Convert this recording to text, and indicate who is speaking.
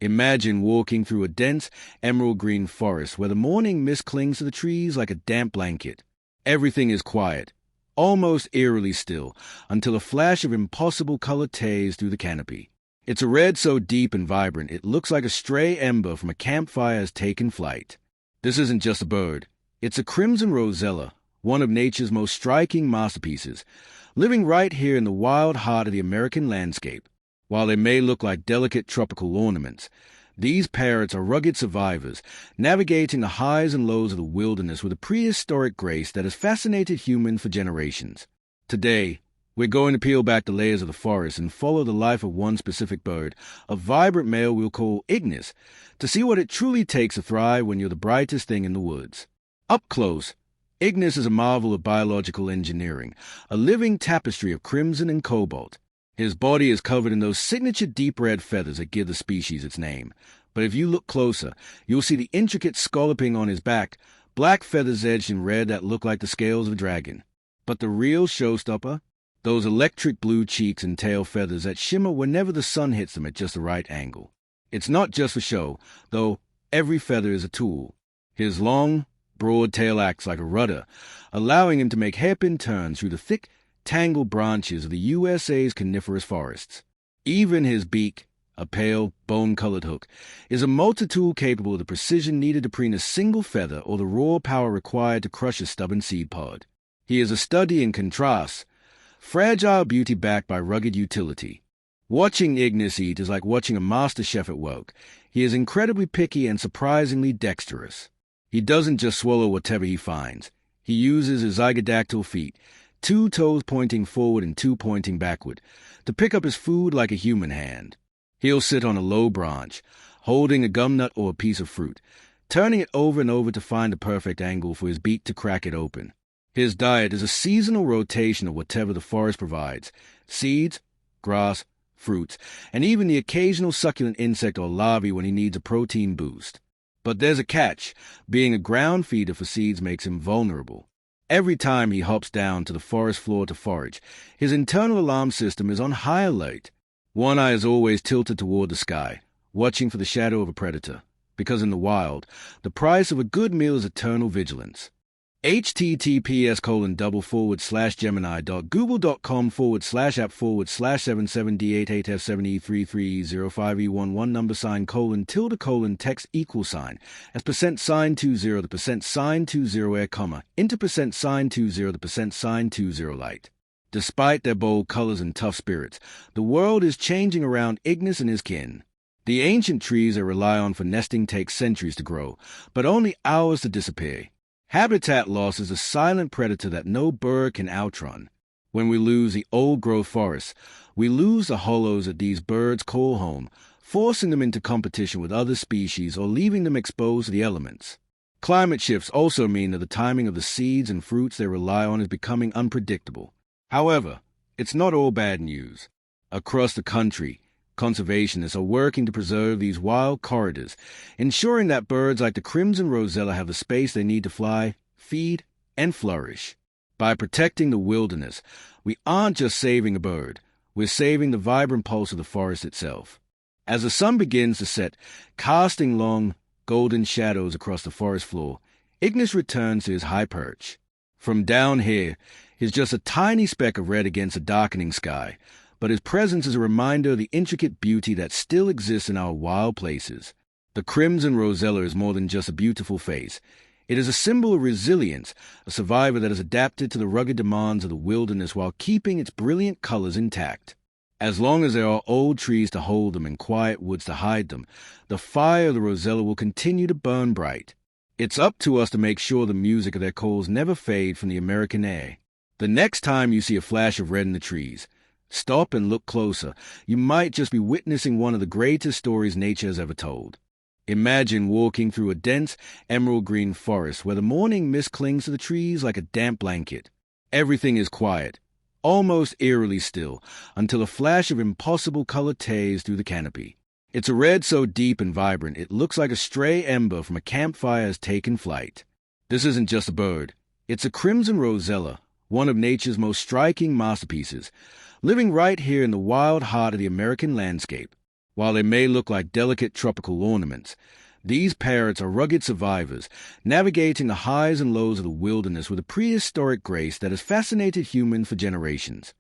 Speaker 1: Imagine walking through a dense, emerald green forest where the morning mist clings to the trees like a damp blanket. Everything is quiet, almost eerily still, until a flash of impossible color tears through the canopy. It's a red so deep and vibrant it looks like a stray ember from a campfire has taken flight. This isn't just a bird. It's a crimson rosella, one of nature's most striking masterpieces, living right here in the wild heart of the American landscape. While they may look like delicate tropical ornaments, these parrots are rugged survivors, navigating the highs and lows of the wilderness with a prehistoric grace that has fascinated humans for generations. Today, we're going to peel back the layers of the forest and follow the life of one specific bird, a vibrant male we'll call Ignis, to see what it truly takes to thrive when you're the brightest thing in the woods. Up close, Ignis is a marvel of biological engineering, a living tapestry of crimson and cobalt. His body is covered in those signature deep red feathers that give the species its name. But if you look closer, you'll see the intricate scalloping on his back, black feathers edged in red that look like the scales of a dragon. But the real showstopper? Those electric blue cheeks and tail feathers that shimmer whenever the sun hits them at just the right angle. It's not just for show, though every feather is a tool. His long, broad tail acts like a rudder, allowing him to make hairpin turns through the thick, tangled branches of the USA's coniferous forests. Even his beak, a pale, bone-colored hook, is a multi-tool capable of the precision needed to preen a single feather or the raw power required to crush a stubborn seed pod. He is a study in contrast, fragile beauty backed by rugged utility. Watching Ignis eat is like watching a master chef at work. He is incredibly picky and surprisingly dexterous. He doesn't just swallow whatever he finds. He uses his zygodactyl feet, 2 toes pointing forward and 2 pointing backward, to pick up his food like a human hand. He'll sit on a low branch, holding a gum nut or a piece of fruit, turning it over and over to find the perfect angle for his beak to crack it open. His diet is a seasonal rotation of whatever the forest provides: seeds, grass, fruits, and even the occasional succulent insect or larvae when he needs a protein boost. But there's a catch. Being a ground feeder for seeds makes him vulnerable. Every time he hops down to the forest floor to forage, his internal alarm system is on high alert. One eye is always tilted toward the sky, watching for the shadow of a predator, because in the wild, the price of a good meal is eternal vigilance. https://gemini.google.com/app/77D88F7E3305E11 $, text $, as $20, the $20 air comma, into $20, the $20 light. Despite their bold colors and tough spirits, the world is changing around Ignis and his kin. The ancient trees they rely on for nesting take centuries to grow, but only hours to disappear. Habitat loss is a silent predator that no bird can outrun. When we lose the old-growth forests, we lose the hollows that these birds call home, forcing them into competition with other species or leaving them exposed to the elements. Climate shifts also mean that the timing of the seeds and fruits they rely on is becoming unpredictable. However, it's not all bad news. Across the country, conservationists are working to preserve these wild corridors, ensuring that birds like the crimson rosella have the space they need to fly, feed, and flourish. By protecting the wilderness, we aren't just saving a bird, we're saving the vibrant pulse of the forest itself. As the sun begins to set, casting long, golden shadows across the forest floor, Ignis returns to his high perch. From down here, he's just a tiny speck of red against a darkening sky, but his presence is a reminder of the intricate beauty that still exists in our wild places. The crimson rosella is more than just a beautiful face. It is a symbol of resilience, a survivor that has adapted to the rugged demands of the wilderness while keeping its brilliant colors intact. As long as there are old trees to hold them and quiet woods to hide them, the fire of the rosella will continue to burn bright. It's up to us to make sure the music of their calls never fade from the American air. The next time you see a flash of red in the trees, stop and look closer. You might just be witnessing one of the greatest stories nature has ever told. Imagine walking through a dense, emerald green forest where the morning mist clings to the trees like a damp blanket. Everything is quiet, almost eerily still, until a flash of impossible color tears through the canopy. It's a red so deep and vibrant it looks like a stray ember from a campfire has taken flight. This isn't just a bird. It's a crimson rosella, one of nature's most striking masterpieces, living right here in the wild heart of the American landscape. While they may look like delicate tropical ornaments, these parrots are rugged survivors, navigating the highs and lows of the wilderness with a prehistoric grace that has fascinated humans for generations.